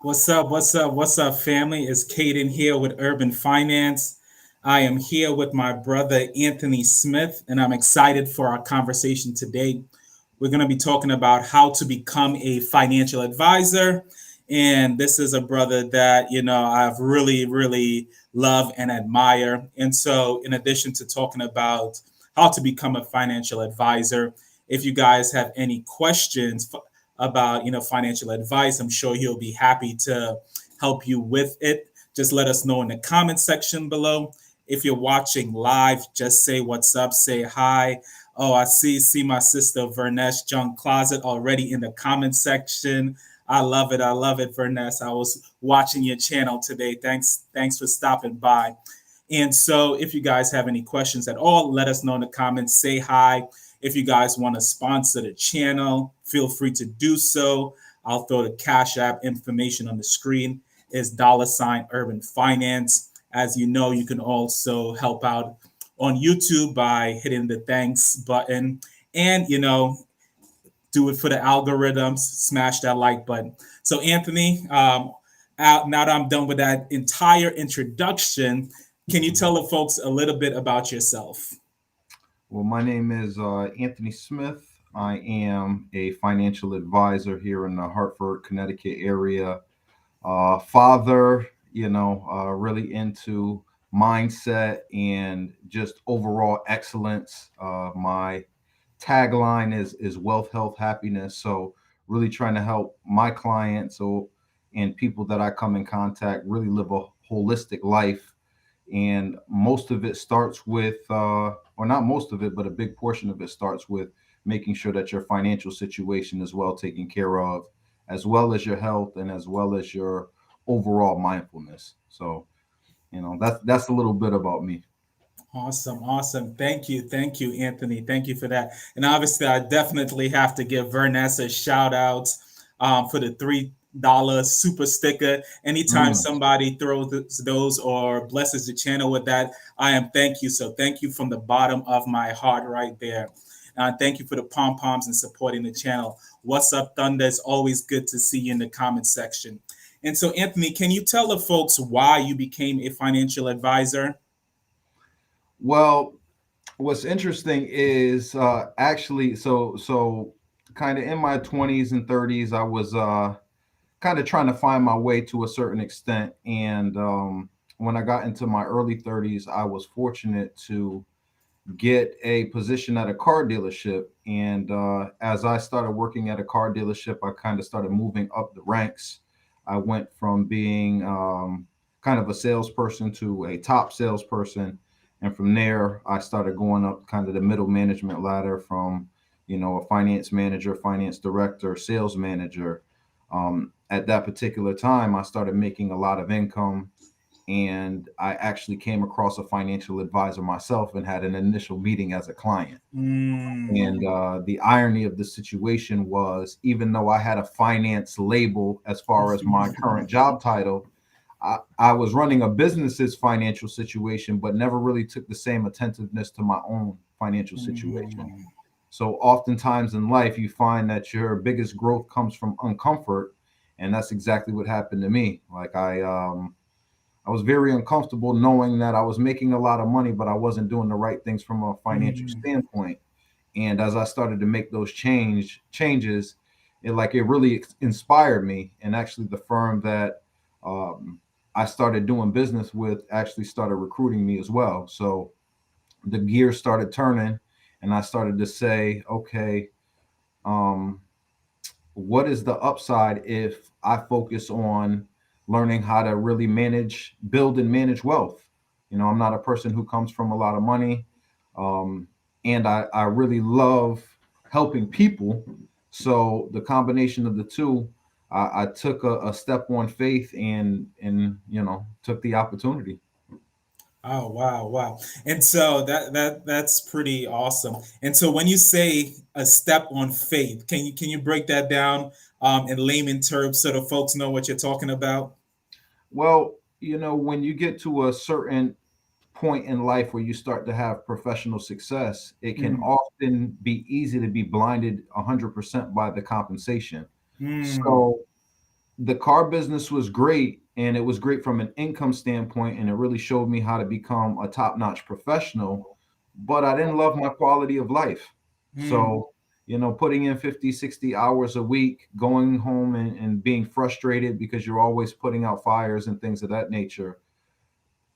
What's up? What's up? What's up, family? It's Caden here with Urban Finance. I am here with my brother Anthony Smith, and I'm excited for our conversation today. We're going to be talking about how to become a financial advisor. And this is a brother that, I've really love and admire. And so, in addition to talking about how to become a financial advisor, if you guys have any questions about, financial advice, I'm sure he'll be happy to help you with it. Just let us know in the comment section below. If you're watching live, just say what's up, say hi. Oh, I see my sister Vernesh Junk Closet already in the comment section. I love it. I love it, Vernesh. I was watching your channel today. Thanks for stopping by. And so, if you guys have any questions at all, let us know in the comments. Say hi. If you guys want to sponsor the channel, feel free to do so. I'll throw the Cash App information on the screen. Is $Urban Finance. As you know, you can also help out on YouTube by hitting the thanks button and, do it for the algorithms, smash that like button. So, Anthony, now that I'm done with that entire introduction, can you tell the folks a little bit about yourself? Well, my name is Anthony Smith. I am a financial advisor here in the Hartford, Connecticut area. Father, really into mindset and just overall excellence. My tagline is wealth, health, happiness. So really trying to help my clients and people that I come in contact really live a holistic life, and most of it starts with or not most of it, but a big portion of it starts with making sure that your financial situation is well taken care of, as well as your health and as well as your overall mindfulness. So that's a little bit about me. Awesome, awesome. Thank you, Anthony. Thank you for that. And obviously, I definitely have to give Vernessa a shout out for the $3 super sticker. Anytime Mm. somebody throws those or blesses the channel with that, I am thank you. So thank you from the bottom of my heart right there. Thank you for the pom poms and supporting the channel. What's up, Thunder? It's always good to see you in the comment section. And so, Anthony, can you tell the folks why you became a financial advisor? Well, what's interesting is actually so kind of in my 20s and 30s, I was kind of trying to find my way to a certain extent. And when I got into my early 30s, I was fortunate to get a position at a car dealership. And as I started working at a car dealership, I kind of started moving up the ranks. I went from being kind of a salesperson to a top salesperson. And from there, I started going up kind of the middle management ladder from, a finance manager, finance director, sales manager. At that particular time, I started making a lot of income, and I actually came across a financial advisor myself and had an initial meeting as a client. And Mm. the irony of the situation was, even though I had a finance label as far as my current job title, I was running a business's financial situation, but never really took the same attentiveness to my own financial situation. Mm. So oftentimes in life, you find that your biggest growth comes from uncomfort, and that's exactly what happened to me. Like I was very uncomfortable knowing that I was making a lot of money, but I wasn't doing the right things from a financial Mm. standpoint. And as I started to make those changes, it really inspired me. And actually, the firm that um, I started doing business with actually started recruiting me as well. So the gears started turning, and I started to say, okay, um, what is the upside if I focus on learning how to really build and manage wealth? I'm not a person who comes from a lot of money. Um, and I really love helping people. So the combination of the two, I took a step on faith and took the opportunity. Oh wow, wow. And so that's pretty awesome. And so when you say a step on faith, can you break that down in layman terms so the folks know what you're talking about? Well, when you get to a certain point in life where you start to have professional success, it can Mm. often be easy to be blinded 100% by the compensation. Mm. So the car business was great, and it was great from an income standpoint, and it really showed me how to become a top-notch professional, but I didn't love my quality of life. Mm, So, putting in 50, 60 hours a week, going home and being frustrated because you're always putting out fires and things of that nature,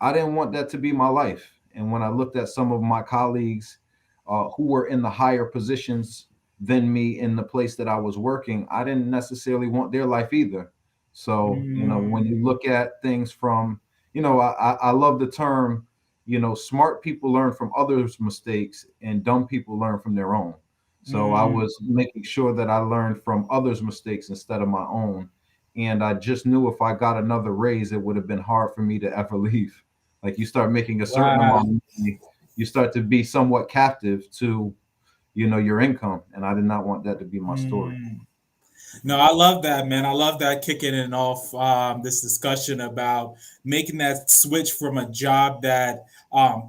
I didn't want that to be my life. And when I looked at some of my colleagues who were in the higher positions than me in the place that I was working, I didn't necessarily want their life either. So, when you mm, look at things from, I love the term, smart people learn from others' mistakes and dumb people learn from their own. So I mm. was making sure that I learned from others' mistakes instead of my own. And I just knew if I got another raise, it would have been hard for me to ever leave. Like you start making a certain Wow. amount of money, you start to be somewhat captive to, your income. And I did not want that to be my story. Mm. No, I love that, man. I love that kicking it off this discussion about making that switch from a job that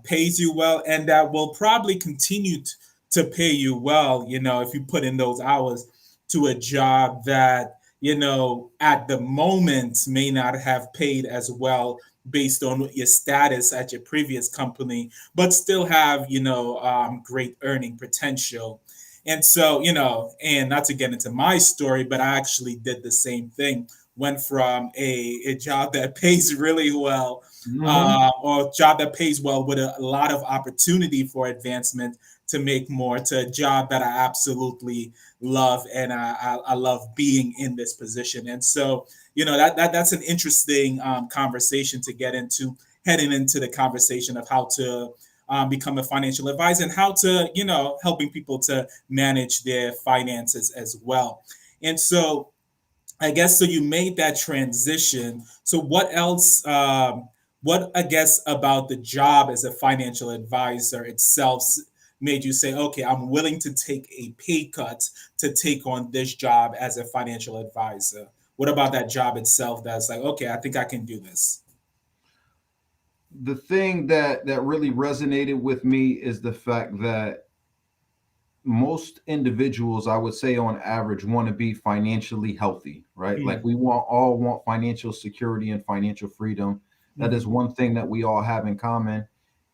pays you well and that will probably continue to pay you well, if you put in those hours, to a job that, at the moment may not have paid as well based on your status at your previous company, but still have, great earning potential. And so, and not to get into my story, but I actually did the same thing. Went from a job that pays really well, Hmm. or a job that pays well with a lot of opportunity for advancement to make more, to a job that I absolutely love, and I love being in this position. And so, that's an interesting conversation to get into, heading into the conversation of how to become a financial advisor and how to, helping people to manage their finances as well. And so, I guess so. You made that transition. So, what else? What I guess about the job as a financial advisor itself made you say, "Okay, I'm willing to take a pay cut to take on this job as a financial advisor"? What about that job itself that's like, "Okay, I think I can do this"? The thing that really resonated with me is the fact that most individuals, I would say on average, want to be financially healthy, right? Like Mm, we all want financial security and financial freedom. That is mhm, one thing that we all have in common.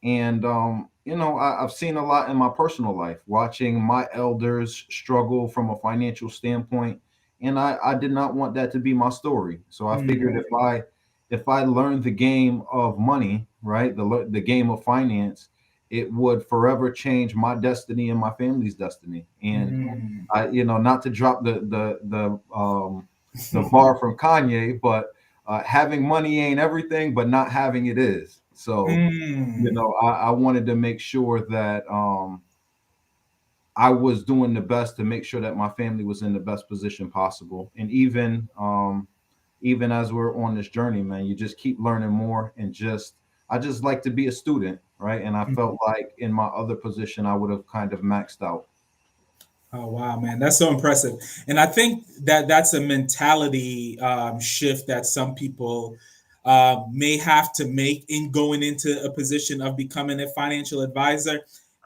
And I've seen a lot in my personal life, watching my elders struggle from a financial standpoint, and I did not want that to be my story. So I figured mm, if I learned the game of money, right, the game of finance, it would forever change my destiny and my family's destiny. And mm. I, not to drop the bar from Kanye, but having money ain't everything, but not having it is. So, Mm. I wanted to make sure that I was doing the best to make sure that my family was in the best position possible. And even as we're on this journey, man, you just keep learning more, and I just like to be a student, right? And I felt like in my other position I would have kind of maxed out. Oh wow, man, that's so impressive. And I think that that's a mentality shift that some people may have to make in going into a position of becoming a financial advisor,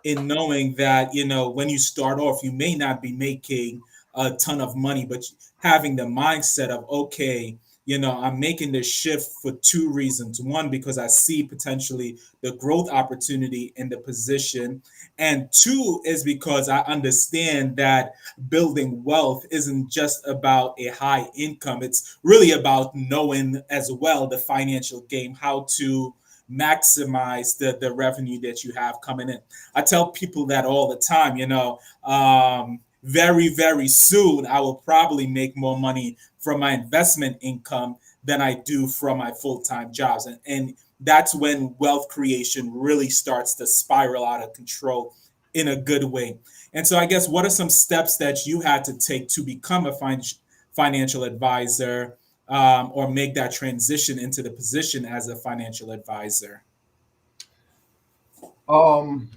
in knowing that, when you start off, you may not be making a ton of money, but having the mindset of, okay, I'm making this shift for two reasons. One, because I see potentially the growth opportunity in the position, and two is because I understand that building wealth isn't just about a high income. It's really about knowing as well the financial game, how to maximize the revenue that you have coming in. I tell people that all the time, very, very soon I will probably make more money from my investment income than I do from my full-time jobs. And that's when wealth creation really starts to spiral out of control in a good way. And so, I guess, what are some steps that you had to take to become a financial advisor, or make that transition into the position as a financial advisor? Um,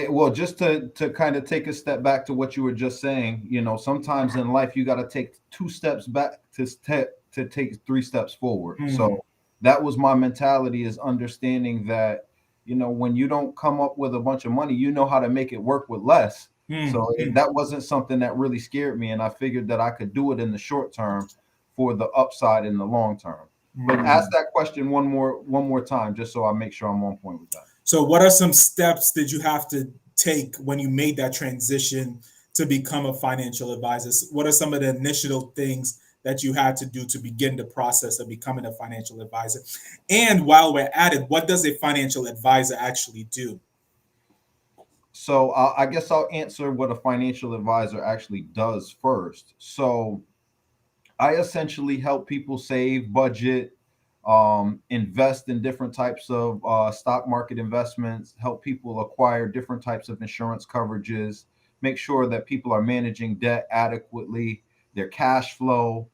well, just to kind of take a step back to what you were just saying, sometimes in life you got to take two steps back to take three steps forward. Mm, So that was my mentality, is understanding that, when you don't come up with a bunch of money, you know how to make it work with less. mm, So mm, that wasn't something that really scared me, and I figured that I could do it in the short term for the upside in the long term. But ask that question one more time, just so I make sure I'm on point with that. So, what are some steps did you have to take when you made that transition to become a financial advisor? What are some of the initial things that you had to do to begin the process of becoming a financial advisor? And while we're at it, what does a financial advisor actually do? So I guess I'll answer what a financial advisor actually does first. So I essentially help people save, budget, invest in different types of stock market investments, help people acquire different types of insurance coverages, make sure that people are managing debt adequately, their cash flow,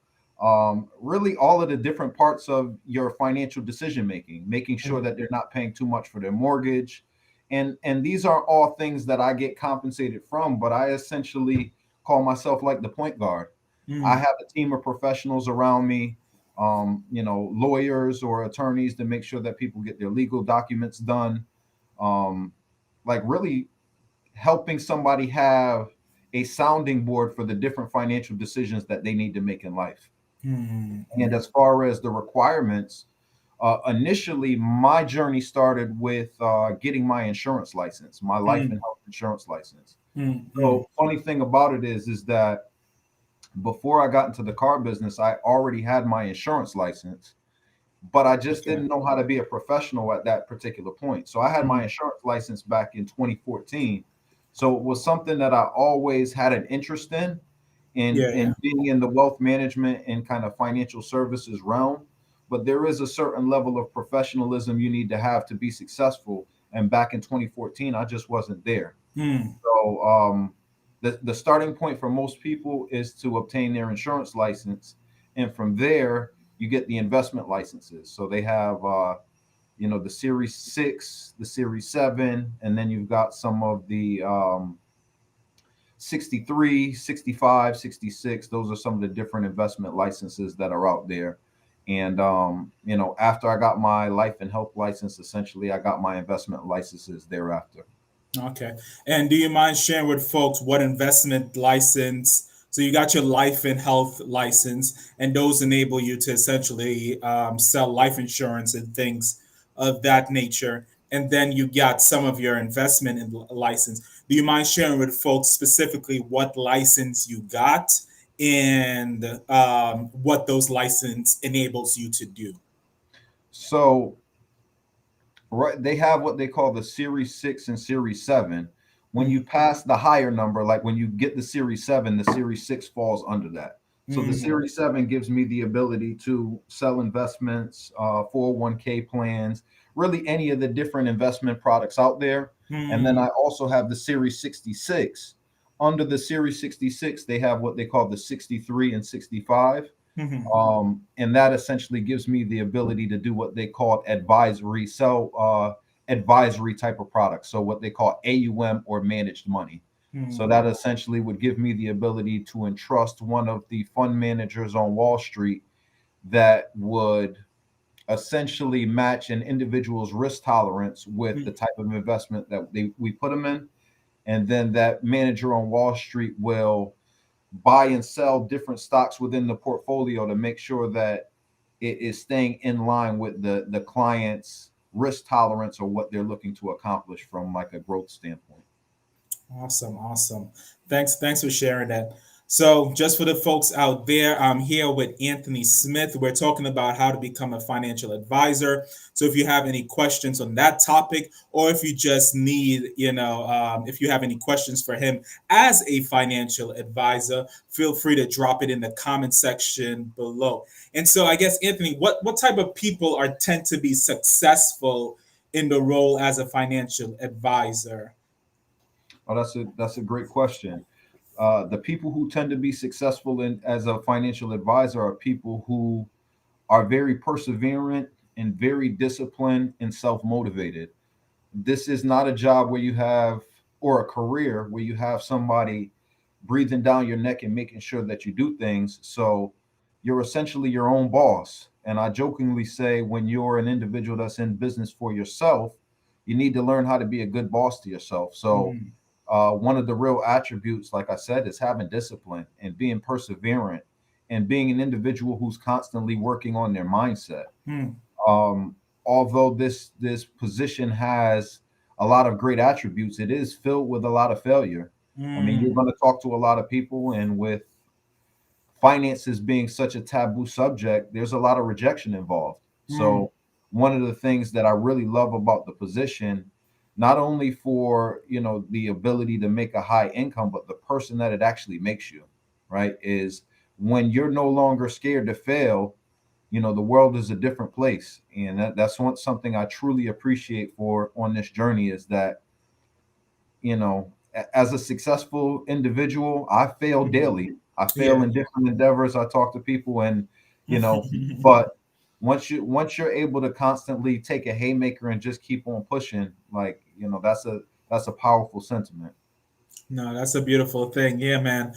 really all of the different parts of your financial decision making, making sure that they're not paying too much for their mortgage. And these are all things that I get compensated from, but I essentially call myself like the point guard. I Mm, have a team of professionals around me, lawyers or attorneys to make sure that people get their legal documents done. Um, like really helping somebody have a sounding board for the different financial decisions that they need to make in life. mm, And mm. as far as the requirements, initially my journey started with getting my insurance license, my life and Mm, health insurance license. mm, mm. So funny thing about it is that before I got into the car business, I already had my insurance license, but I just Okay. didn't know how to be a professional at that particular point. So I had my Mm. insurance license back in 2014. So it was something that I always had an interest Yeah, yeah. in being in the wealth management and kind of financial services realm. But there is a certain level of professionalism you need to have to be successful. And back in 2014, I just wasn't there. Mm. So the starting point for most people is to obtain their insurance license, and from there you get the investment licenses. So they have the Series 6, the Series 7, and then you've got some of the 63, 65, 66. Those are some of the different investment licenses that are out there. And after I got my life and health license, essentially I got my investment licenses thereafter. Okay. And do you mind sharing with folks what investment license? So you got your life and health license, and those enable you to essentially sell life insurance and things of that nature. And then you got some of your investment in license. Do you mind sharing with folks specifically what license you got and what those license enables you to do? So right, they have what they call the Series 6 and Series 7. When you pass the higher number, like when you get the Series 7, the Series 6 falls under that. So the Mm-hmm. Series 7 gives me the ability to sell investments, 401k plans, really any of the different investment products out there. And then Mm-hmm. I also have the Series 66. Under the Series 66, they have what they call the 63 and 65. Mm-hmm. And that essentially gives me the ability to do what they call advisory, sell advisory type of products. So what they call AUM or managed money. So Mm-hmm. that essentially would give me the ability to entrust one of the fund managers on Wall Street that would essentially match an individual's risk tolerance with the type of investment that we put them in. And then that manager on Wall Street will buy and sell different stocks within the portfolio to make sure that it is staying in line with the client's risk tolerance or what they're looking to accomplish from like a growth standpoint. Awesome, awesome. Thanks for sharing that. So, just for the folks out there, I'm here with Anthony Smith. We're talking about how to become a financial advisor. So, if you have any questions on that topic, or if you just need, if you have any questions for him as a financial advisor, feel free to drop it in the comment section below. And so, I guess, Anthony, what type of people are tend to be successful in the role as a financial advisor? Oh, that's a great question. The people who tend to be successful in as a financial advisor are people who are very perseverant and very disciplined and self-motivated. This is not a job where you have, or a career where you have somebody breathing down your neck and making sure that you do things. So you're essentially your own boss. And I jokingly say, when you're an individual that's in business for yourself, you need to learn how to be a good boss to yourself. So one of the real attributes, like I said, is having discipline and being perseverant and being an individual who's constantly working on their mindset. Mm, Um, Although this position has a lot of great attributes, it is filled with a lot of failure. I mean, you're mm, going to talk to a lot of people, and with finances being such a taboo subject, there's a lot of rejection involved. mm, So, one of the things that I really love about the position, not only for the ability to make a high income, but the person that it actually makes you, right? Is when you're no longer scared to fail, the world is a different place, and something I truly appreciate for on this journey is that as a successful individual, I fail mm. daily. I fail Yeah. in different endeavors. I talk to people, and you know, but once you're able to constantly take a haymaker and just keep on pushing, like that's a powerful sentiment. No, that's a beautiful thing. Yeah, man.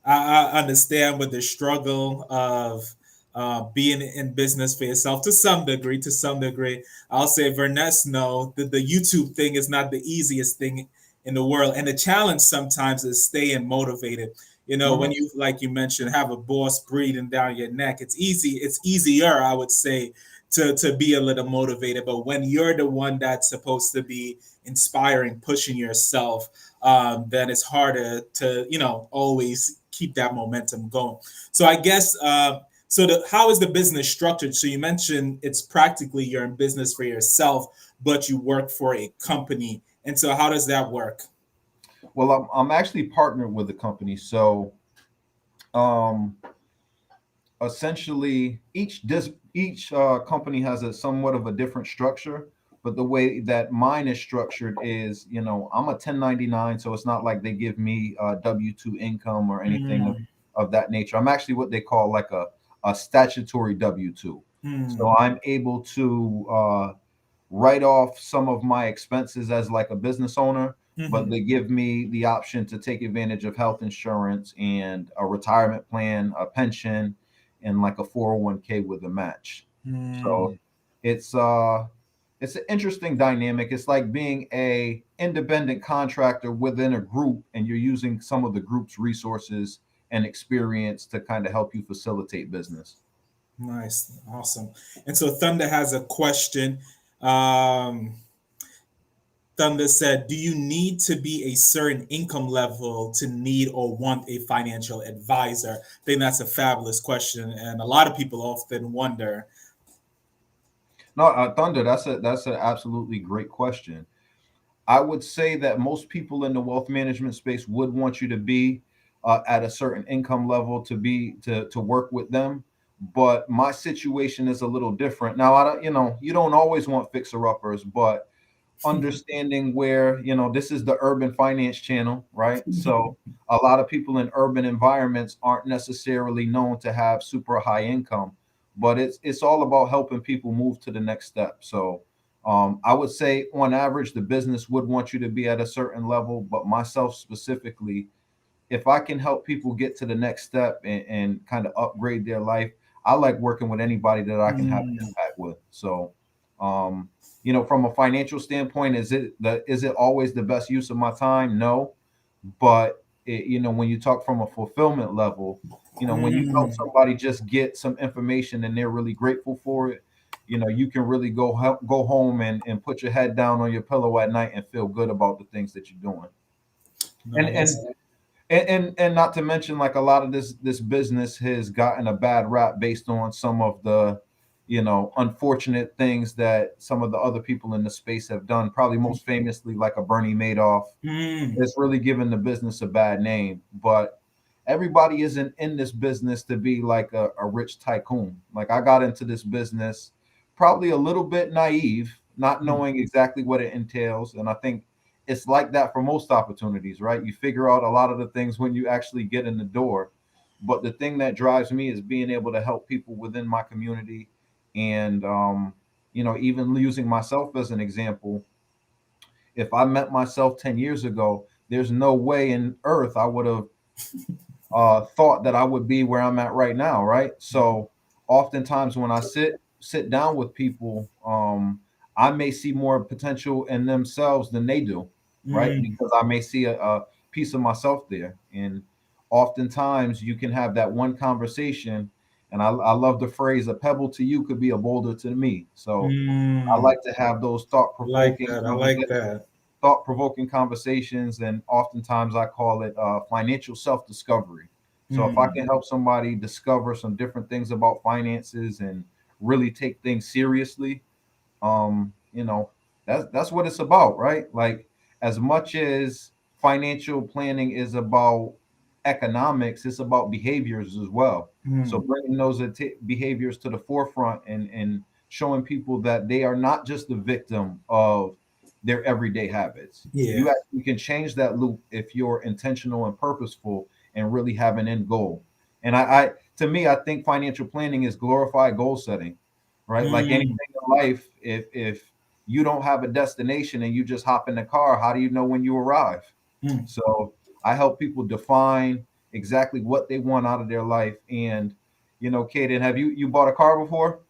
I understand with the struggle of being in business for yourself to some degree. To some degree, I'll say Verness, no, the YouTube thing is not the easiest thing in the world, and the challenge sometimes is staying motivated. When Hmm. you, like you mentioned, have a boss breathing down your neck, it's easy. It's easier, I would say, to be a little motivated. But when you're the one that's supposed to be inspiring, pushing yourself, then it's harder to always keep that momentum going. So I guess how is the business structured? So you mentioned it's practically you're in business for yourself, but you work for a company. And so how does that work? Well, I'm actually partnered with the company, so um, essentially each company has a somewhat of a different structure, but the way that mine is structured is, I'm a 1099, so it's not like they give me W2 income or anything of, Mm, of that nature. I'm actually what they call like a statutory W2, so mm, I'm able to write off some of my expenses as like a business owner, but mhm, they give me the option to take advantage of health insurance and a retirement plan, a pension, and like a 401k with a match. So mm. it's uh it's an interesting dynamic. It's like being a independent contractor within a group, and you're using some of the group's resources and experience to kind of help you facilitate business. Nice, awesome. And so Thunder has a question. Um, Thunder said, "Do you need to be a certain income level to need or want a financial advisor?" I think that's a fabulous question, and a lot of people often wonder. No, Thunder, that's an absolutely great question. I would say that most people in the wealth management space would want you to be at a certain income level to work with them. But my situation is a little different. Now, I don't, you don't always want fixer uppers, but understanding where, this is the urban finance channel, right? So a lot of people in urban environments aren't necessarily known to have super high income, but it's all about helping people move to the next step. So I would say on average, the business would want you to be at a certain level, but myself specifically, if I can help people get to the next step and kind of upgrade their life, I like working with anybody that I can have an Mm, impact with. So, um, from a financial standpoint, is it always the best use of my time? No, but when you talk from a fulfillment level, when you help mm. somebody just get some information and they're really grateful for it, you can really go home and put your head down on your pillow at night and feel good about the things that you're doing. And No, and that's and not to mention, like, a lot of this business has gotten a bad rap based on some of the unfortunate things that some of the other people in the space have done, probably most famously like a Bernie Madoff. mm, It's really given the business a bad name, but everybody isn't in this business to be like a rich tycoon. Like, I got into this business probably a little bit naive, not mm. knowing exactly what it entails. And I think it's like that for most opportunities, right? You figure out a lot of the things when you actually get in the door. But the thing that drives me is being able to help people within my community. And, even using myself as an example, if I met myself 10 years ago, there's no way in earth I would have thought that I would be where I'm at right now, right? So oftentimes when I sit down with people, I may see more potential in themselves than they do, right? Mm. Because I may see a piece of myself there. And oftentimes you can have that one conversation. And I love the phrase, a pebble to you could be a boulder to me. So I Mm, like to have those I like that. I like that. thought-provoking conversations, and oftentimes I call it financial self-discovery. So if I Mm, can help somebody discover some different things about finances and really take things seriously, you know, that's what it's about, right? Like, as much as financial planning is about economics, it's about behaviors as well. So mm. bringing those behaviors to the forefront, and showing people that they are not just the victim of their everyday habits. Yeah. You actually can change that loop if you're intentional and purposeful and really have an end goal. And I to me, I think financial planning is glorified goal setting, right? Like anything Mm, in life, if you don't have a destination and you just hop in the car, how do you know when you arrive? mm. So I help people define exactly what they want out of their life. And Kaden, have you bought a car before?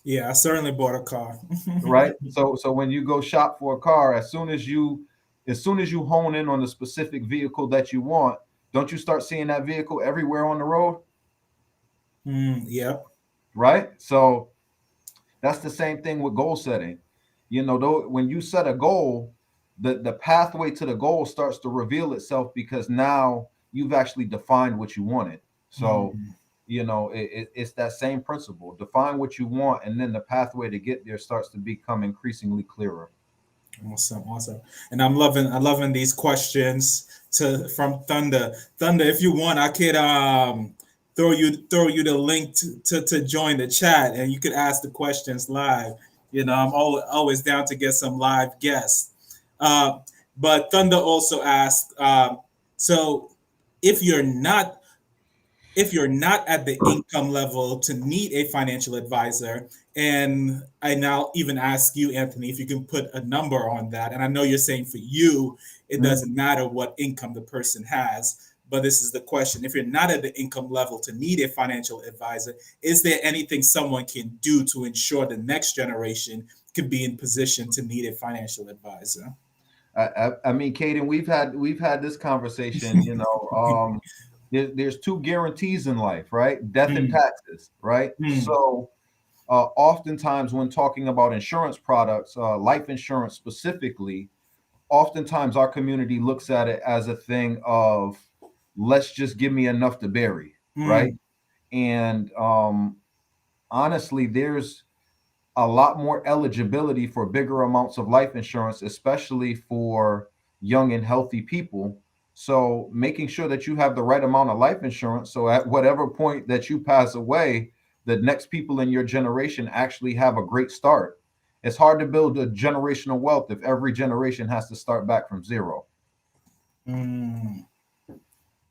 Yeah, I certainly bought a car. Right. So when you go shop for a car, as soon as you hone in on the specific vehicle that you want, don't you start seeing that vehicle everywhere on the road? Yep. Right. So that's the same thing with goal setting. Though, when you set a goal, the pathway to the goal starts to reveal itself, because now you've actually defined what you wanted. So, Mm. it's that same principle. Define what you want, and then the pathway to get there starts to become increasingly clearer. Awesome, awesome. And I'm loving these questions to from Thunder. Thunder, if you want, I could throw you the link to join the chat, and you could ask the questions live. I'm always down to get some live guests. Uh, but Thunder also asked, so if you're not if you're not at the income level to need a financial advisor, and I now even ask you, Anthony, if you can put a number on that. And I know you're saying for you, it Mhm. doesn't matter what income the person has, but this is the question. If you're not at the income level to need a financial advisor, is there anything someone can do to ensure the next generation can be in position to need a financial advisor? I mean, Kaden, we've had this conversation. There's two guarantees in life, right? Death and Mm, taxes, right? mm, So, oftentimes when talking about insurance products, life insurance specifically, oftentimes our community looks at it as a thing of, let's just give me enough to bury, right? mm, And honestly, there's a lot more eligibility for bigger amounts of life insurance, especially for young and healthy people. So making sure that you have the right amount of life insurance, so at whatever point that you pass away, the next people in your generation actually have a great start. It's hard to build a generational wealth if every generation has to start back from zero. mm.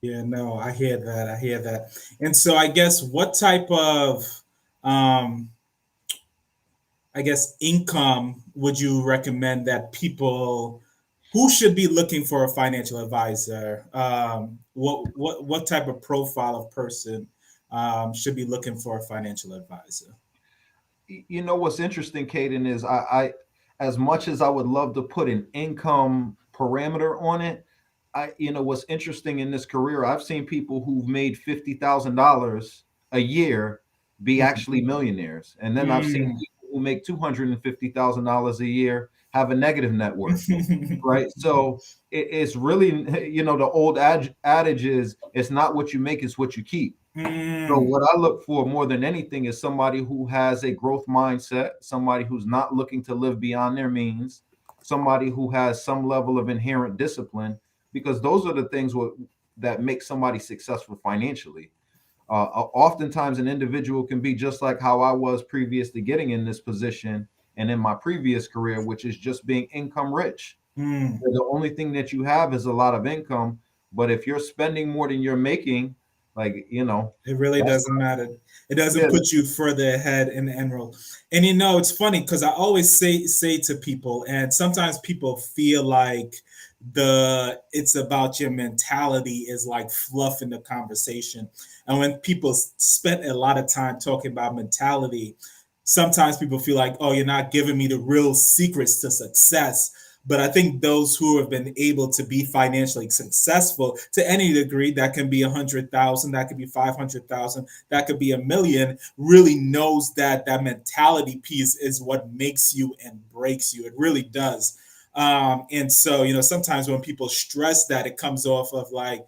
Yeah, no, I hear that. I hear that. And so I guess what type of um I guess income would you recommend that people who should be looking for a financial advisor? What type of profile of person should be looking for a financial advisor? What's interesting, Caden, is as much as I would love to put an income parameter on it, what's interesting in this career, I've seen people who've made $50,000 a year be actually millionaires, and then I've seen Mm. people who make $250,000 a year have a negative net worth. Right. So it's really, the old adage is, it's not what you make, it's what you keep. So Mm. what I look for more than anything is somebody who has a growth mindset, somebody who's not looking to live beyond their means, somebody who has some level of inherent discipline, because those are the things that make somebody successful financially. Oftentimes, an individual can be just like how I was previous to getting in this position and in my previous career, which is just being income rich. Mm. The only thing that you have is a lot of income, but if you're spending more than you're making, like, It really that's doesn't matter. It doesn't yeah. put you further ahead in the end roll. And it's funny because I always say to people, and sometimes people feel like it's about your mentality is like fluff in the conversation. And when people spend a lot of time talking about mentality, sometimes people feel like, oh, you're not giving me the real secrets to success. But I think those who have been able to be financially successful to any degree, that can be 100,000, that could be 500,000, that could be a million, really knows that that mentality piece is what makes you and breaks you. It really does. And so, sometimes when people stress that, it comes off of like,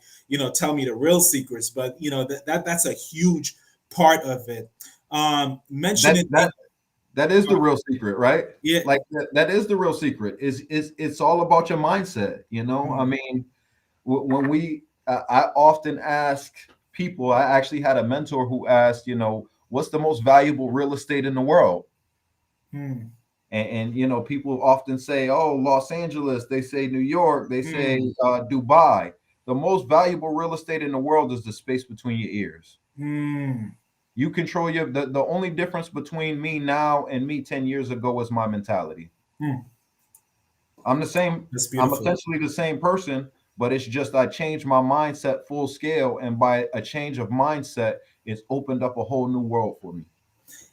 tell me the real secrets. But that's a huge part of it. That Mentioning, that that is the real secret, right? yeah. Like that is the real secret. Is it's all about your mindset. I Mm, mean, when I often ask people. I actually had a mentor who asked, what's the most valuable real estate in the world? mm, And people often say, oh, Los Angeles. They say New York. They say mm, Dubai. The most valuable real estate in the world is the space between your ears. mm, You control the only difference between me now and me 10 years ago is my mentality. mm. I'm the same. That's I'm beautiful. essentially the same person, but it's just I changed my mindset full scale. And by a change of mindset, it's opened up a whole new world for me.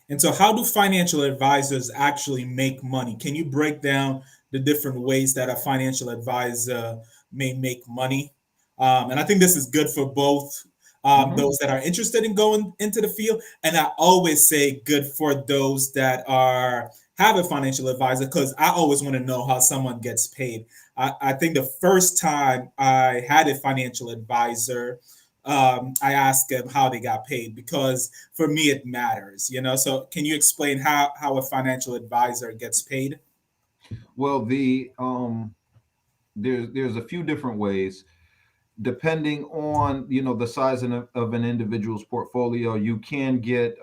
And so, how do financial advisors actually make money? Can you break down the different ways that a financial advisor may make money? And I think this is good for both Hmm. those that are interested in going into the field, and I always say good for those that are have a financial advisor because I always want to know how someone gets paid. I think the first time I had a financial advisor, I asked them how they got paid because for me it matters. So can you explain how a financial advisor gets paid? Well, there's a few different ways depending on the size of an individual's portfolio. You can get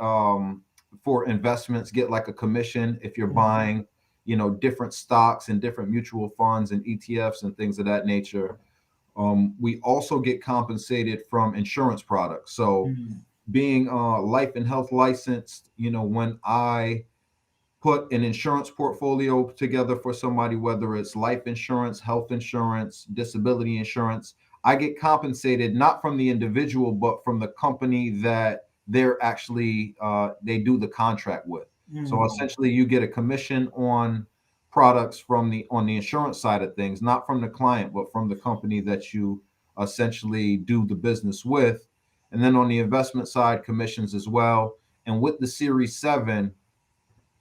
for investments get like a commission if you're buying different stocks and different mutual funds and ETFs and things of that nature. We also get compensated from insurance products. So Mm, being life and health licensed, when I put an insurance portfolio together for somebody, whether it's life insurance, health insurance, disability insurance, I get compensated not from the individual, but from the company that they do the contract with. So mm, essentially, you get a commission on products from the on the insurance side of things, not from the client, but from the company that you essentially do the business with. And then on the investment side, commissions as well. And with the Series 7,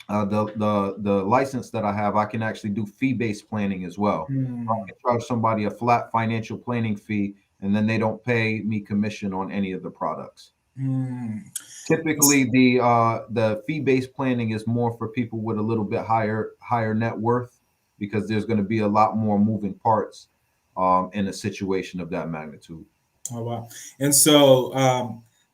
the license that I have, I can actually do fee-based planning as well. So I mm, can charge somebody a flat financial planning fee, and then they don't pay me commission on any of the products. mm. Typically, the fee-based planning is more for people with a little bit higher net worth because there's going to be a lot more moving parts in a situation of that magnitude. Oh wow! And so,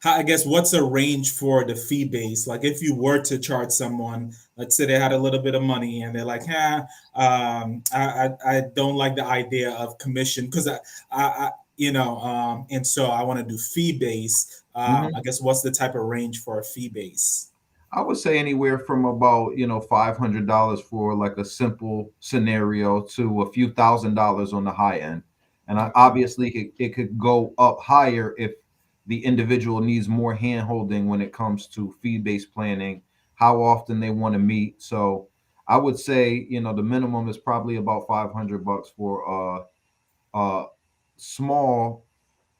I guess what's a range for the fee base? Like, if you were to charge someone, let's say they had a little bit of money and they're like, I don't like the idea of commission because and so I want to do fee base. Mhm. I guess what's the type of range for a fee base? I would say anywhere from about $500 for like a simple scenario to a few $1,000s on the high end, and obviously it could go up higher if the individual needs more hand holding when it comes to fee based planning, how often they want to meet. So I would say the minimum is probably about $500 for a small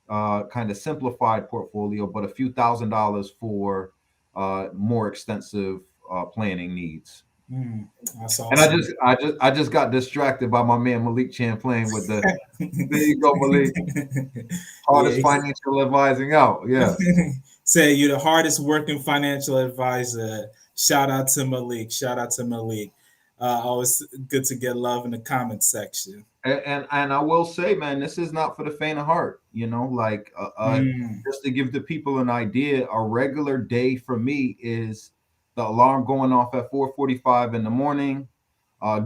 kind of simplified portfolio, but a few $1,000s for more extensive planning needs. Mm, that's And I awesome. just, I just, I just got distracted by my man Malik Champlain with the. There you go, Malik. Yeah, Hardest financial advising out. Yes. say you're the hardest working financial advisor. Shout out to Malik. Shout out to Malik. Always good to get love in the comment section. And I will say, man, this is not for the faint of heart. Like Mm, just to give the people an idea, a regular day for me is the alarm going off at 4:45 in the morning,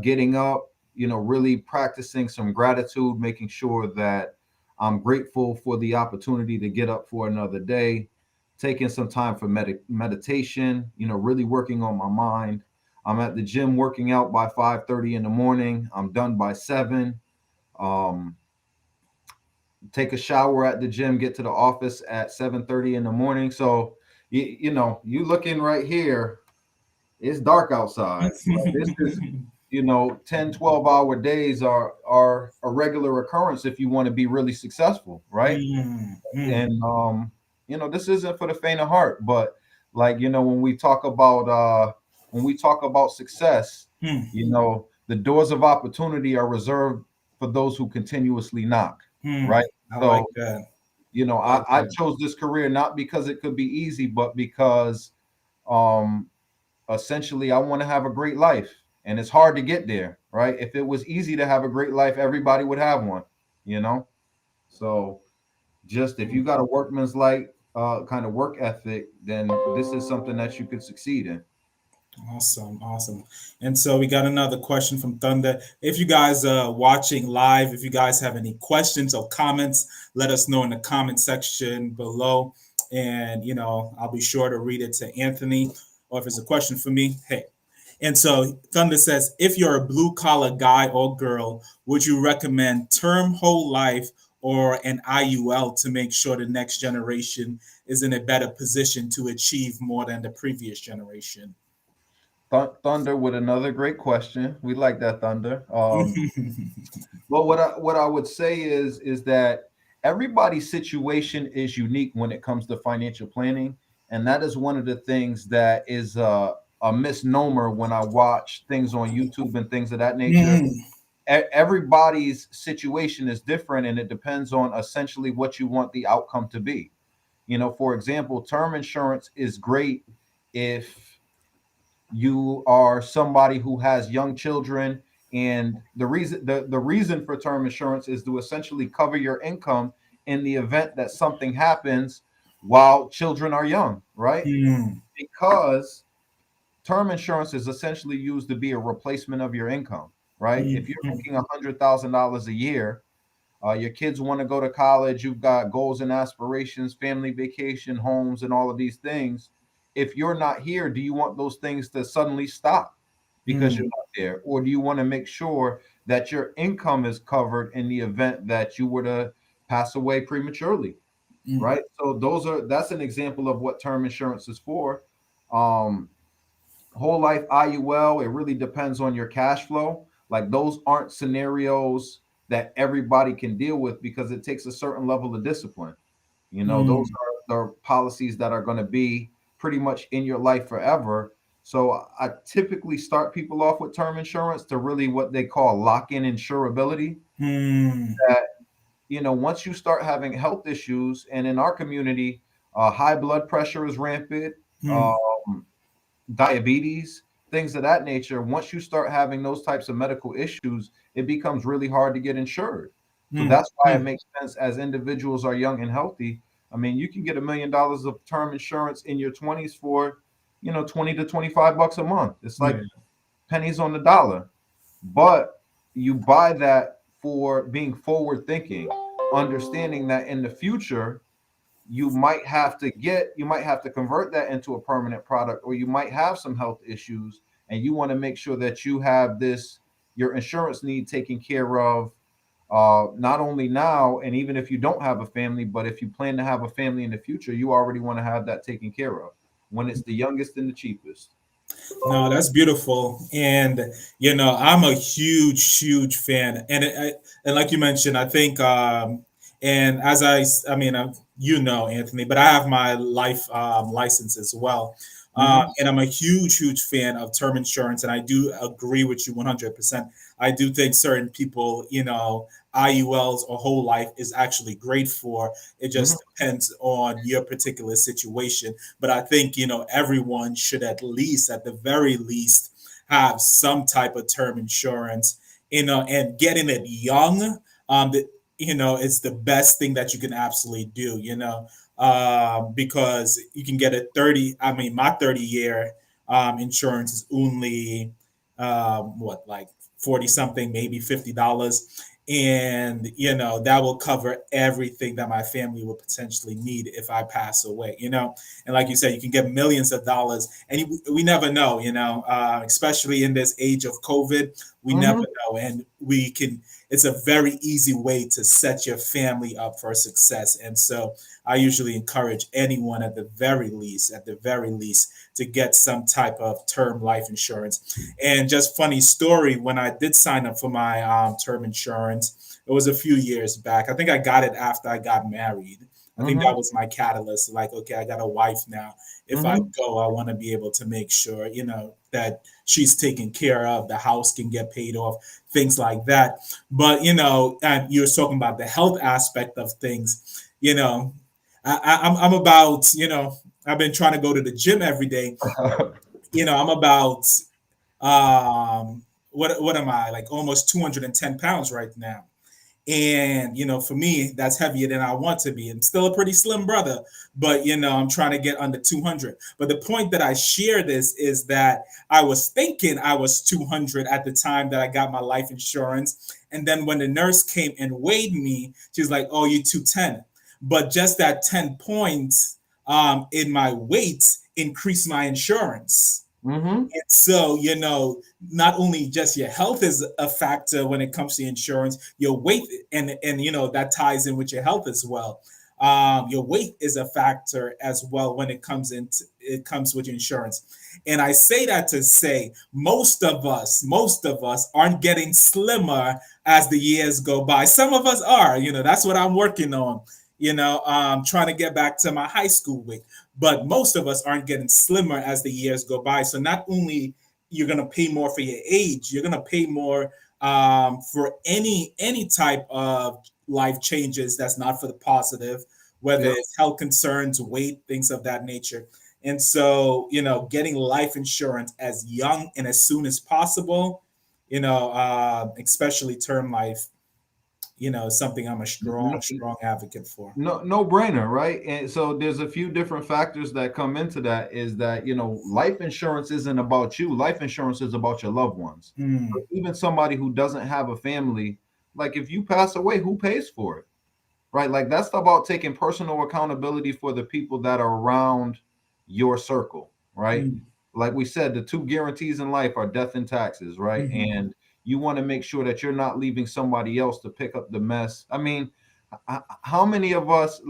getting up, really practicing some gratitude, making sure that I'm grateful for the opportunity to get up for another day, taking some time for meditation, really working on my mind. I'm at the gym working out by 5:30 in the morning. I'm done by 7. um, Take a shower at the gym, get to the office at 7:30 in the morning. So you looking right here, it's dark outside, but this is 10, 12-hour days are a regular occurrence if you want to be really successful, right? Mm, mm, And this isn't for the faint of heart, but like, when we talk about success, mm, the doors of opportunity are reserved for those who continuously knock, mm. right? I like So, that. I like I that. chose this career not because it could be easy, but because um essentially I want to have a great life, and it's hard to get there, right? If it was easy to have a great life, everybody would have one, you know. So just if you got a workman's like kind of work ethic, then this is something that you could succeed in. Awesome, awesome. And so we got another question from Thunder. If you guys are watching live, if you guys have any questions or comments, let us know in the comment section below. And, I'll be sure to read it to Anthony. Or if it's a question for me, hey. And so Thunder says, if you're a blue collar guy or girl, would you recommend term whole life or an IUL to make sure the next generation is in a better position to achieve more than the previous generation? Thunder with another great question. We like that, Thunder. Well, what I would say is that everybody's situation is unique when it comes to financial planning, and that is one of the things that is a misnomer when I watch things on YouTube and things of that nature. Mm, Everybody's situation is different, and it depends on essentially what you want the outcome to be. For example, term insurance is great if you are somebody who has young children, and the reason for term insurance is to essentially cover your income in the event that something happens while children are young, right? mm, Because term insurance is essentially used to be a replacement of your income, right? mm, If you're mm, making $100,000 a year, your kids want to go to college, you've got goals and aspirations, family vacation, homes, and all of these things. If you're not here, do you want those things to suddenly stop because you're mm, not there? Or do you want to make sure that your income is covered in the event that you were to pass away prematurely? mm, Right. So that's an example of what term insurance is for. Um, Whole life IUL, it really depends on your cash flow. Like, those aren't scenarios that everybody can deal with because it takes a certain level of discipline. Those mm, are the policies that are going to be pretty much in your life forever. So I typically start people off with term insurance to really what they call lock-in insurability. mm, That, once you start having health issues, and in our community, high blood pressure is rampant. mm, Um, Diabetes, things of that nature. Once you start having those types of medical issues, it becomes really hard to get insured. So mm, that's why it mm. makes sense as individuals are young and healthy. I mean, you can get $1 million of term insurance in your 20s for, 20 to $25 a month. It's like Yeah. pennies on the dollar. But you buy that for being forward thinking, understanding that in the future you might have to convert that into a permanent product, or you might have some health issues, and you want to make sure that you have your insurance need taken care of, not only now, and even if you don't have a family, but if you plan to have a family in the future, you already want to have that taken care of when it's the youngest and the cheapest. No, that's beautiful, and I'm a huge, huge fan, and like you mentioned, I think, and I mean, Anthony, but I have my life license as well, Hmm. and I'm a huge, huge fan of term insurance, and I do agree with you 100%. I do think certain people, IULs or whole life is actually great for. It Hmm. just depends on your particular situation, but I think, everyone should at the very least, have some type of term insurance, and getting it young. It's the best thing that you can absolutely do, because you can get a 30, I mean, my 30-year insurance is only, what, like 40 something, maybe $50, and that will cover everything that my family would potentially need if I pass away, and like you said, you can get millions of dollars, and we never know, especially in this age of COVID, we never Hmm. know. And we can, it's a very easy way to set your family up for success. And so I usually encourage anyone at the very least, to get some type of term life insurance. And just funny story, when I did sign up for my term insurance, it was a few years back. I think I got it after I got married. I think Mm-hmm. that was my catalyst. Like, okay, I got a wife now. If I Mm-hmm. go, I want to be able to make sure, that she's taken care of, the house can get paid off, things like that. But, and you're talking about the health aspect of things, I'm about, I've been trying to go to the gym every day. I'm about, what am I, like almost 210 pounds right now. And, for me, that's heavier than I want to be. I'm still a pretty slim brother, but, I'm trying to get under 200. But the point that I share this is that I was thinking I was 200 at the time that I got my life insurance. And then when the nurse came and weighed me, she was like, oh, you're 210. But just that 10 points in my weight increased my insurance. Mm-hmm. And so, not only just your health is a factor when it comes to insurance, your weight, and that ties in with your health as well. Your weight is a factor as well when it comes with insurance. And I say that to say most of us aren't getting slimmer as the years go by. Some of us are, that's what I'm working on. Trying to get back to my high school weight, but most of us aren't getting slimmer as the years go by. So not only you're going to pay more for your age, you're going to pay more for any type of life changes that's not for the positive, whether Yep. it's health concerns, weight, things of that nature. And so, getting life insurance as young and as soon as possible, especially term life, is something I'm a strong, No, strong advocate for. no brainer, right? And so there's a few different factors that come into that. Is that life insurance isn't about you. Life insurance is about your loved ones. So Mm, even somebody who doesn't have a family, like if you pass away, who pays for it? Right? Like that's about taking personal accountability for the people that are around your circle, right? mm, Like we said, the two guarantees in life are death and taxes, right? mhm, And you want to make sure that you're not leaving somebody else to pick up the mess. I mean, how many of us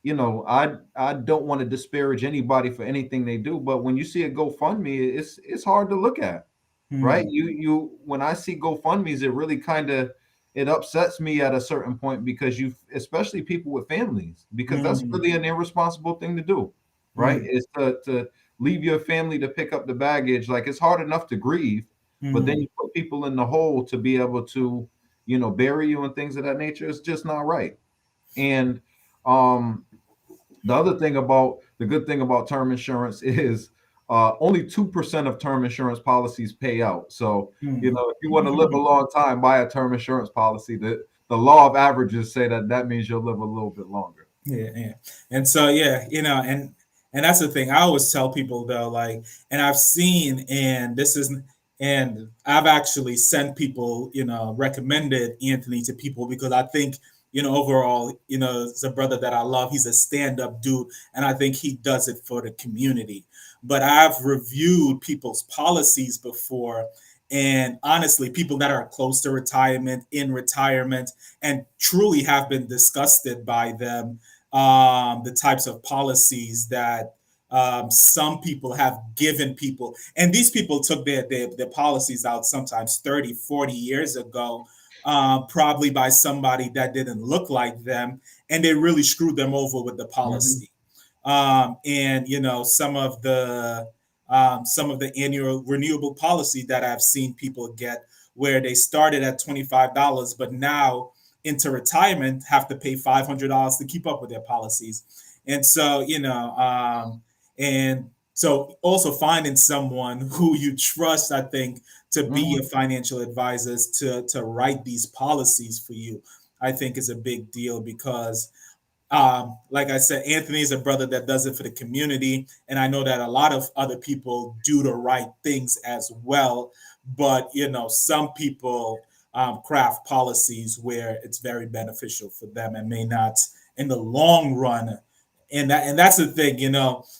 I don't want to disparage anybody for anything they do, but when you see a GoFundMe, it's hard to look at, right? mm, You when I see GoFundMe's, it really kind of it upsets me at a certain point because especially people with families, because that's mm, really an irresponsible thing to do, right? mm, Is to leave your family to pick up the baggage. Like it's hard enough to grieve, but then mhm, you put people in the hole to be able to, bury you and things of that nature. It's just not right. And um the good thing about term insurance is only 2% of term insurance policies pay out. So, mm. if you want to live a long time, buy a term insurance policy. The law of averages say that means you'll live a little bit longer. Yeah, yeah. And so yeah, and that's the thing. I always tell people though, like, and I've seen, and I've actually sent people, recommended Anthony to people because I think, overall, it's a brother that I love. He's a stand-up dude, and I think he does it for the community. But I've reviewed people's policies before, and honestly, people that are close to retirement, in retirement, and truly have been disgusted by them, the types of policies that some people have given people. And these people took their policies out sometimes 30, 40 years ago, probably by somebody that didn't look like them. And they really screwed them over with the Hmm. policy. And, some of the annual renewable policy that I've seen people get where they started at $25, but now into retirement have to pay $500 to keep up with their policies. And so, and so also finding someone who you trust, I think, to be Hmm. your financial advisors to write these policies for you, I think is a big deal because like I said, Anthony is a brother that does it for the community, and I know that a lot of other people do the right things as well. But some people craft policies where it's very beneficial for them and may not in the long run. And that's the thing,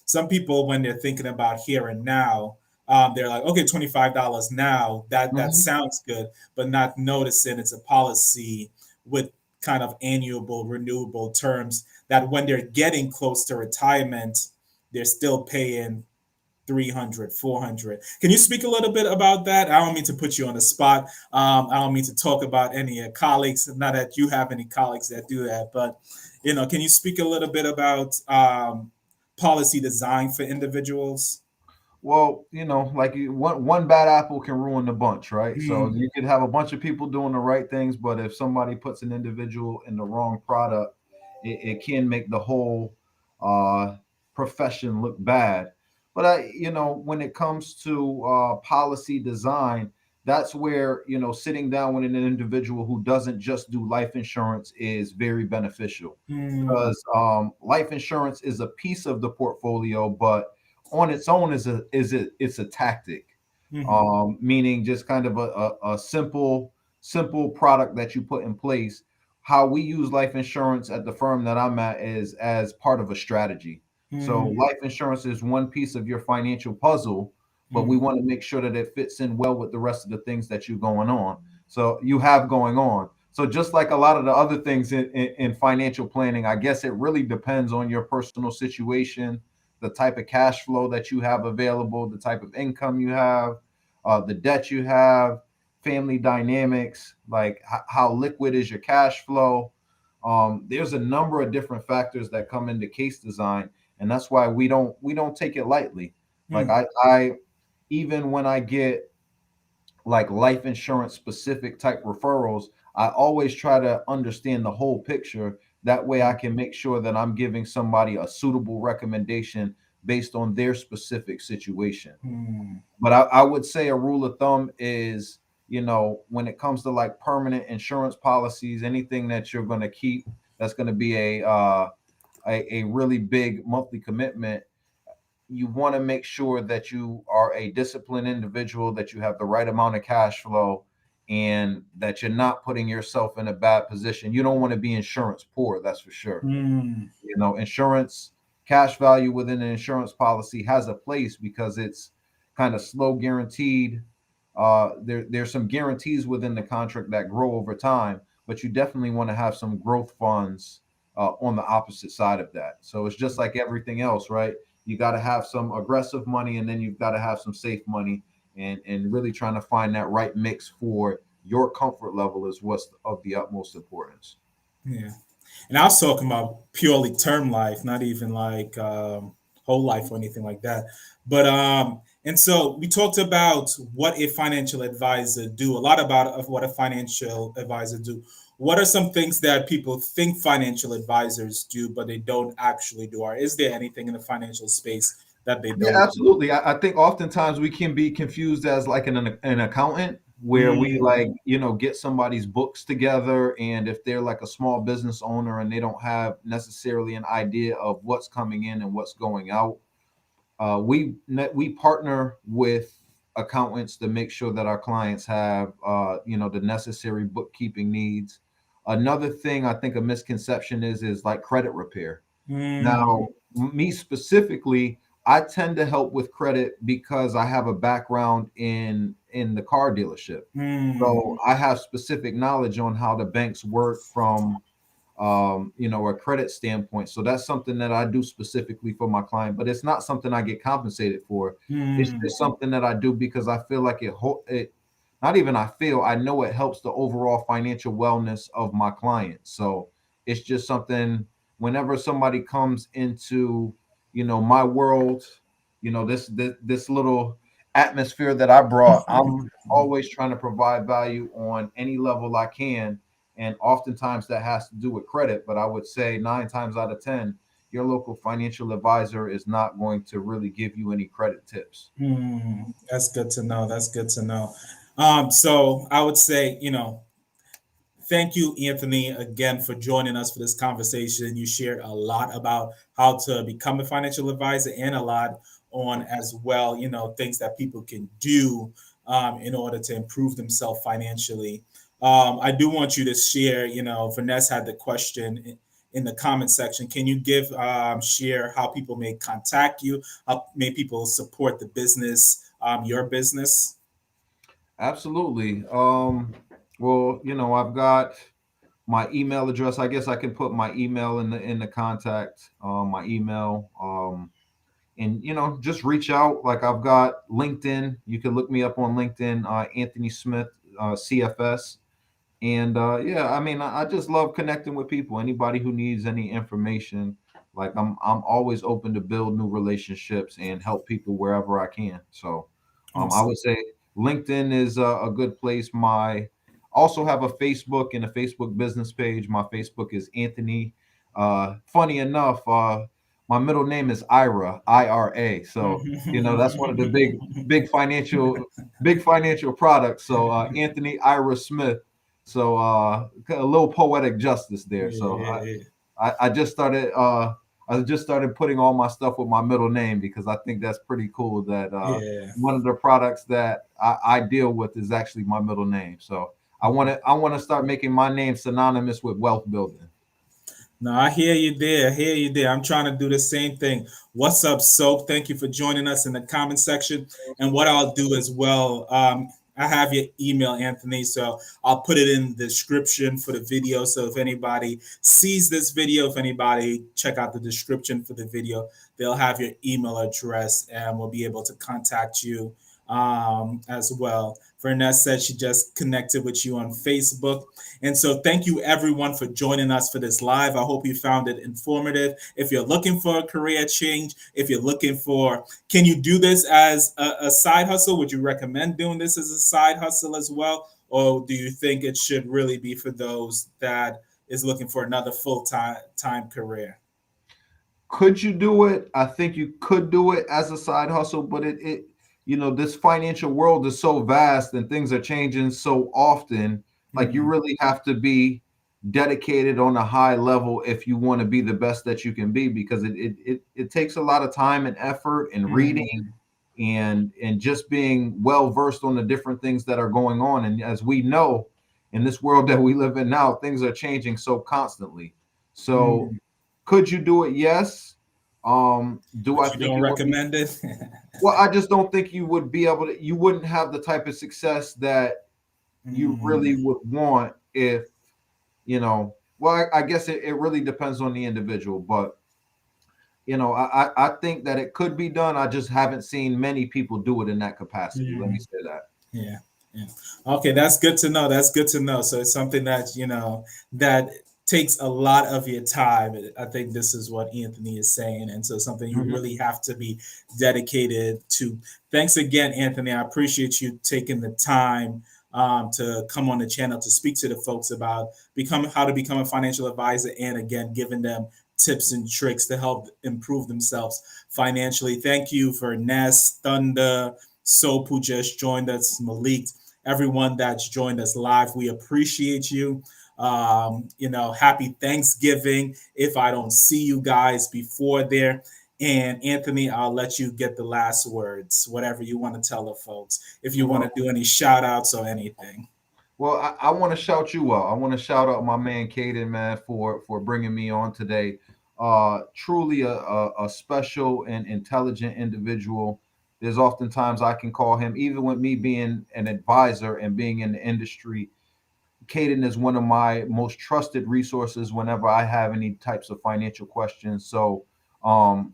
some people when they're thinking about here and now, they're like, okay, $25 now. That Mhm. sounds good, but not noticing it's a policy with kind of annual renewable terms that when they're getting close to retirement, they're still paying 300, 400. Can you speak a little bit about that? I don't mean to put you on the spot. I don't mean to talk about any colleagues, not that you have any colleagues that do that, but can you speak a little bit about policy design for individuals? Well, like one bad apple can ruin the bunch, right? So Mm, you could have a bunch of people doing the right things, but if somebody puts an individual in the wrong product, it can make the whole uh, profession look bad. But when it comes to policy design, that's where sitting down with an individual who doesn't just do life insurance is very beneficial, mm, because life insurance is a piece of the portfolio, but on its own it's a tactic, mhm, meaning just kind of a simple product that you put in place. How we use life insurance at the firm that I'm at is as part of a strategy. So mm, life insurance is one piece of your financial puzzle, but we mm, want to make sure that it fits in well with the rest of the things that you have going on. So just like a lot of the other things in financial planning, I guess it really depends on your personal situation, the type of cash flow that you have available, the type of income you have, the debt you have, family dynamics, like how liquid is your cash flow. There's a number of different factors that come into case design, and that's why we don't take it lightly. Like mm, I even when I get like life insurance specific type referrals, I always try to understand the whole picture. That way I mm, can make sure that I'm giving somebody a suitable recommendation based on their specific situation. mm, But I would say a rule of thumb is, when it comes to like permanent insurance policies, anything that you're going to keep that's going to be a really big monthly commitment, you want to make sure that you are a disciplined individual, that you have the right amount of cash flow, and that you're not putting yourself in a bad position. You don't want to be insurance poor, that's for sure. mm, Insurance cash value within an insurance policy has a place because it's kind of slow guaranteed. There's some guarantees within the contract that grow over time, but you definitely want to have some growth funds on the opposite side of that. So it's just like everything else, right? You got to have some aggressive money, and then you've got to have some safe money, and really trying to find that right mix for your comfort level is what's of the utmost importance. yeah. And I was talking about purely term life, not even like whole life or anything like that. But and so we talked about what a financial advisor do, a lot about of what a financial advisor do. What are some things that people think financial advisors do, but they don't actually do? Or is there anything in the financial space that they Yeah, don't do? absolutely. I think oftentimes we can be confused as like an accountant, where we Mm, like, get somebody's books together. And if they're like a small business owner and they don't have necessarily an idea of what's coming in and what's going out, we partner with accountants to make sure that our clients have the necessary bookkeeping needs. Another thing I think a misconception is like credit repair. mm, Now, me specifically, I tend to help with credit because I have a background in the car dealership. mm, So I have specific knowledge on how the banks work from a credit standpoint. So that's something that I do specifically for my client, but it's not something I get compensated for. It's mm, just something that I do because I feel like it not even I feel, I know it helps the overall financial wellness of my clients. So it's just something whenever somebody comes into, my world, this little atmosphere that I brought, I'm always trying to provide value on any level I can, and oftentimes that has to do with credit. But I would say 9 times out of 10, your local financial advisor is not going to really give you any credit tips. That's good to know. That's good to know. So I would say, thank you, Anthony, again for joining us for this conversation. You shared a lot about how to become a financial advisor and a lot on as well, things that people can do in order to improve themselves financially. I do want you to share, Vanessa had the question in the comment section. Can you share how people may contact you, how may people support the business your business? Absolutely. Well, I've got my email address. I guess I can put my email in the contact, my email. And just reach out. Like, I've got LinkedIn. You can look me up on LinkedIn, Anthony Smith, CFS. And yeah, I mean, I just love connecting with people. Anybody who needs any information, like, I'm always open to build new relationships and help people wherever I can. So I Awesome. would say LinkedIn is a good place. My also have a Facebook and a Facebook business page. My Facebook is Anthony. Funny enough, my middle name is Ira, Ira. So that's one of the big financial products. So Anthony Ira Smith. So a little poetic justice there. So Yeah, I just started putting all my stuff with my middle name because I think that's pretty cool that yeah. one of the products that I deal with is actually my middle name. So I want to start making my name synonymous with wealth building. No, I hear you there. I hear you there. I'm trying to do the same thing. What's up, Soap? Thank you for joining us in the comment section. And what I'll do as well, I have your email, Anthony, so I'll put it in the description for the video. So if anybody sees this video, if anybody check out the description for the video, they'll have your email address and we'll be able to contact you as well. Verness said she just connected with you on Facebook. And so, thank you everyone for joining us for this live. I hope you found it informative. If you're looking for a career change, if you're looking for, can you do this as a side hustle? Would you recommend doing this as a side hustle as well? Or do you think it should really be for those that is looking for another full time career? Could you do it? I think you could do it as a side hustle, but this financial world is so vast and things are changing so often. Like, you Mm, really have to be dedicated on a high level if you want to be the best that you can be, because it takes a lot of time and effort and reading mm, and just being well versed on the different things that are going on. And as we know, in this world that we live in now, things are changing so constantly. So mm. could you do it? Yes. Do I But you think don't it would be? recommend it? Well, I just don't think you would be able to. You wouldn't have the type of success that you really Mm, would want if Well, I guess it really depends on the individual, but I think that it could be done. I just haven't seen many people do it in that capacity. Let me mm. say that. Yeah. Yeah. Okay, that's good to know. That's good to know. So it's something that, that takes a lot of your time. I think this is what Anthony is saying. And so something you Mhm. really have to be dedicated to. Thanks again, Anthony. I appreciate you taking the time to come on the channel to speak to the folks about how to become a financial advisor, and again, giving them tips and tricks to help improve themselves financially. Thank you for Ness, Thunder, Soap, who just joined us, Malik, everyone that's joined us live. We appreciate you. Happy Thanksgiving. If I don't see you guys before there. And Anthony, I'll let you get the last words, whatever you want to tell the folks. If you want Well, to do any shout outs or anything. well, I want to shout you out. I want to shout out my man Caden, man, for bringing me on today. Truly a special and intelligent individual. There's oftentimes I can call him, even with me being an advisor and being in the industry, Caden is one of my most trusted resources whenever I have any types of financial questions. So,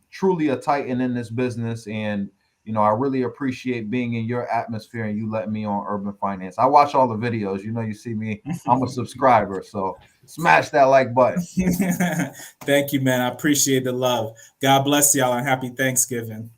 truly a titan in this business. And, I really appreciate being in your atmosphere and you letting me on Urban Finance. I watch all the videos. You see me, I'm a subscriber. So, smash that like button. Thank you, man. I appreciate the love. God bless y'all and happy Thanksgiving.